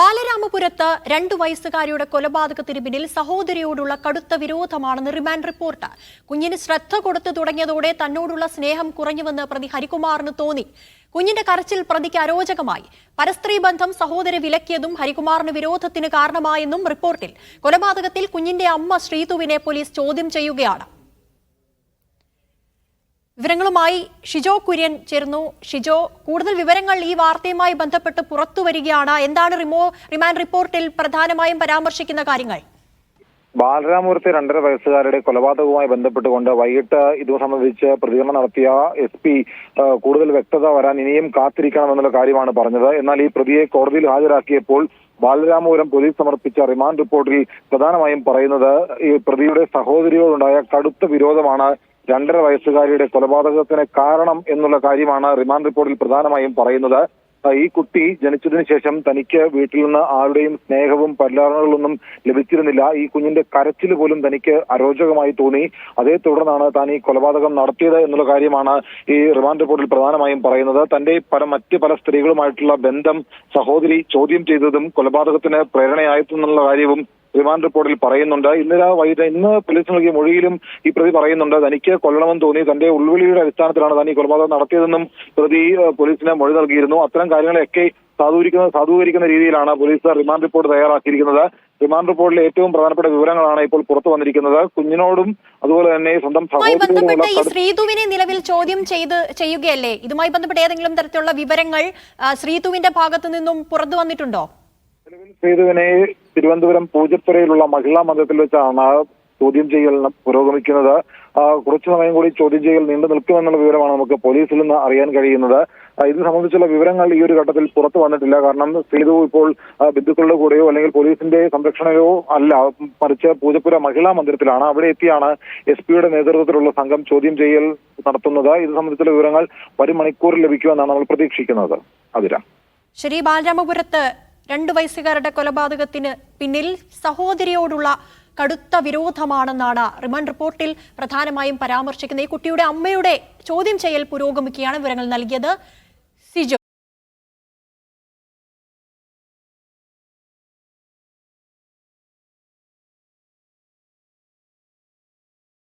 ബാലരാമപുരത്ത് 2 വയസ്സുകാരിയുടെ കൊലപാതകത്തിന് പിന്നിൽ സഹോദരിയോടുള്ള കടുത്ത വിരോധമാണെന്ന് റിമാൻഡ് റിപ്പോർട്ട്. കുഞ്ഞിന് ശ്രദ്ധ കൊടുത്തു തുടങ്ങിയതോടെ തന്നോടുള്ള സ്നേഹം കുറഞ്ഞുവെന്ന് പ്രതി ഹരികുമാറിന് തോന്നി. കുഞ്ഞിന്റെ കരച്ചിൽ പ്രതിക്ക് അരോചകമായി. പരസ്ത്രീ ബന്ധം സഹോദരി വിലക്കിയതും ഹരികുമാറിന് വിരോധത്തിന് കാരണമായെന്നും റിപ്പോർട്ടിൽ. കൊലപാതകത്തിൽ കുഞ്ഞിന്റെ അമ്മ ശ്രീതുവിനെ പോലീസ് ചോദ്യം ചെയ്യുകയാണ്. വിവരങ്ങളുമായി ഷിജോ കുര്യൻ ചേർന്നു. ഷിജോ, കൂടുതൽ വിവരങ്ങൾ ഈ വാർത്തയുമായി ബന്ധപ്പെട്ട് പുറത്തു വരികയാണ്. എന്താണ് റിമാൻഡ് റിപ്പോർട്ടിൽ പ്രധാനമായും പരാമർശിക്കുന്ന കാര്യങ്ങൾ? ബാലരാമപുരത്തെ 2.5 വയസ്സുകാരുടെ കൊലപാതകവുമായി ബന്ധപ്പെട്ടുകൊണ്ട് വൈകിട്ട് ഇത് സംബന്ധിച്ച് പ്രതികരണം നടത്തിയ SP കൂടുതൽ വ്യക്തത വരാൻ ഇനിയും കാത്തിരിക്കണമെന്നുള്ള കാര്യമാണ് പറഞ്ഞത്. എന്നാൽ ഈ പ്രതിയെ കോടതിയിൽ ഹാജരാക്കിയപ്പോൾ ബാലരാമപുരം പോലീസ് സമർപ്പിച്ച റിമാൻഡ് റിപ്പോർട്ടിൽ പ്രധാനമായും പറയുന്നത് ഈ പ്രതിയുടെ സഹോദരിയോടുണ്ടായ കടുത്ത വിരോധമാണ് 2.5 വയസ്സുകാരിയുടെ കൊലപാതകത്തിന് കാരണം എന്നുള്ള കാര്യമാണ് റിമാൻഡ് റിപ്പോർട്ടിൽ പ്രധാനമായും പറയുന്നത്. ഈ കുട്ടി ജനിച്ചതിന് ശേഷം തനിക്ക് വീട്ടിൽ നിന്ന് ആരുടെയും സ്നേഹവും പരിലാളനകളൊന്നും ലഭിച്ചിരുന്നില്ല. ഈ കുഞ്ഞിന്റെ കരച്ചിൽ പോലും തനിക്ക് അരോചകമായി തോന്നി. അതേ തുടർന്നാണ് താൻ ഈ കൊലപാതകം നടത്തിയത് എന്നുള്ള കാര്യമാണ് ഈ റിമാൻഡ് റിപ്പോർട്ടിൽ പ്രധാനമായും പറയുന്നത്. തന്റെ മറ്റ് പല സ്ത്രീകളുമായിട്ടുള്ള ബന്ധം സഹോദരി ചോദ്യം ചെയ്തതും കൊലപാതകത്തിന് പ്രേരണയായെന്നുള്ള കാര്യവും റിമാൻഡ് റിപ്പോർട്ടിൽ പറയുന്നുണ്ട്. ഇന്ന് പോലീസ് നൽകിയ മൊഴിയിലും ഈ പ്രതി പറയുന്നുണ്ട് തനിക്ക് കൊല്ലണമെന്ന് തോന്നി, തന്റെ ഉൾവിളിയുടെ അടിസ്ഥാനത്തിലാണ് താൻ ഈ കൊലപാതകം നടത്തിയതെന്നും പ്രതി പോലീസിന് മൊഴി നൽകിയിരുന്നു. അത്തരം കാര്യങ്ങളെയൊക്കെ സാധൂകരിക്കുന്ന രീതിയിലാണ് പോലീസ് റിമാൻഡ് റിപ്പോർട്ട് തയ്യാറാക്കിയിരിക്കുന്നത്. റിമാൻഡ് റിപ്പോർട്ടിലെ ഏറ്റവും പ്രധാനപ്പെട്ട വിവരങ്ങളാണ് ഇപ്പോൾ പുറത്തു വന്നിരിക്കുന്നത്. കുഞ്ഞിനോടും അതുപോലെ തന്നെ സ്വന്തം സഹോദരിയോടും ശ്രീതുവിനെ നിലവിൽ ചോദ്യം ചെയ്യുകയല്ലേ? ഇതുമായി ബന്ധപ്പെട്ട ഏതെങ്കിലും തരത്തിലുള്ള വിവരങ്ങൾ ശ്രീതുവിന്റെ ഭാഗത്തു നിന്നും പുറത്തു വന്നിട്ടുണ്ടോ? ശ്രീതുവിനെ തിരുവനന്തപുരം പൂജപ്പുരയിലുള്ള മഹിളാ മന്ദിരത്തിൽ വെച്ചാണ് ചോദ്യം ചെയ്യൽ പുരോഗമിക്കുന്നത്. കുറച്ചു സമയം കൂടി ചോദ്യം ചെയ്യൽ നീണ്ടു നിൽക്കുമെന്നുള്ള വിവരമാണ് നമുക്ക് പോലീസിൽ നിന്ന് അറിയാൻ കഴിയുന്നത്. ഇത് സംബന്ധിച്ചുള്ള വിവരങ്ങൾ ഈ ഒരു ഘട്ടത്തിൽ പുറത്തു വന്നിട്ടില്ല. കാരണം ശ്രീതു ഇപ്പോൾ ബന്ധുക്കളുടെ കൂടെയോ അല്ലെങ്കിൽ പോലീസിന്റെ സംരക്ഷണയോ അല്ല, മറിച്ച് പൂജപ്പുര മഹിളാ മന്ദിരത്തിലാണ്. അവിടെ എത്തിയാണ് SP-യുടെ നേതൃത്വത്തിലുള്ള സംഘം ചോദ്യം ചെയ്യൽ നടത്തുന്നത്. ഇത് സംബന്ധിച്ചുള്ള വിവരങ്ങൾ വരും മണിക്കൂറിൽ ലഭിക്കുമെന്നാണ് നമ്മൾ പ്രതീക്ഷിക്കുന്നത്. അതിരാ ശരി, ബാലരാമപുരത്ത് 2 വയസ്സുകാരുടെ കൊലപാതകത്തിന് പിന്നിൽ സഹോദരിയോടുള്ള കടുത്ത വിരോധമാണെന്നാണ് റിമാൻഡ് റിപ്പോർട്ടിൽ പ്രധാനമായും പരാമർശിക്കുന്നത്. ഈ കുട്ടിയുടെ അമ്മയുടെ ചോദ്യം ചെയ്യൽ പുരോഗമിക്കുകയാണ്. വിവരങ്ങൾ നൽകിയത്